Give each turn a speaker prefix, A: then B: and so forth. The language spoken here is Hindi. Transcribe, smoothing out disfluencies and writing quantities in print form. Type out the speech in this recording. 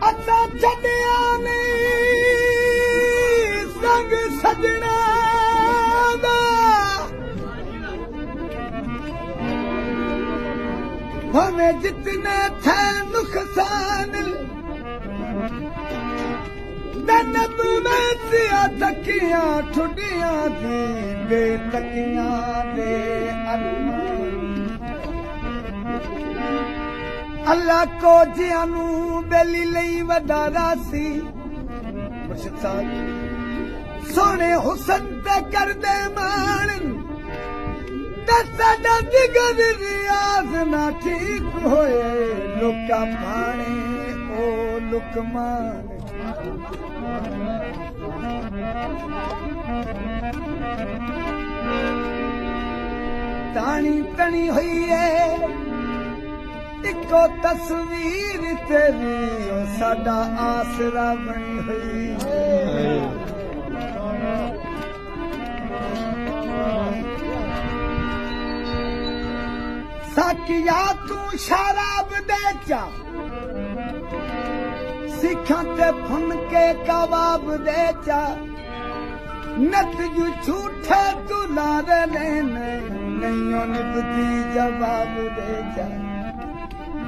A: असा छड़िया नहीं संग सजना दा हमें जितने थे नुकसान नब में सिया तकियां ठुडियां दी बेतकियां दे अल्लाह को जियानू बेली लई वडारा सी मुर्शिद साहब सोने हुसन पे कर दे मान साडा जिगर रियाज ना ठीक होए लुका पाने ओ लुकमान तानी तनी हुई है इको तस्वीर तेरी ओ साडा आसरा बनी हुई है साकिया तू शराब दे चा सिखा ते फन के कबाब दे चा नत जू झूठे तू लारे लेने नहीं निभती जवाब दे जा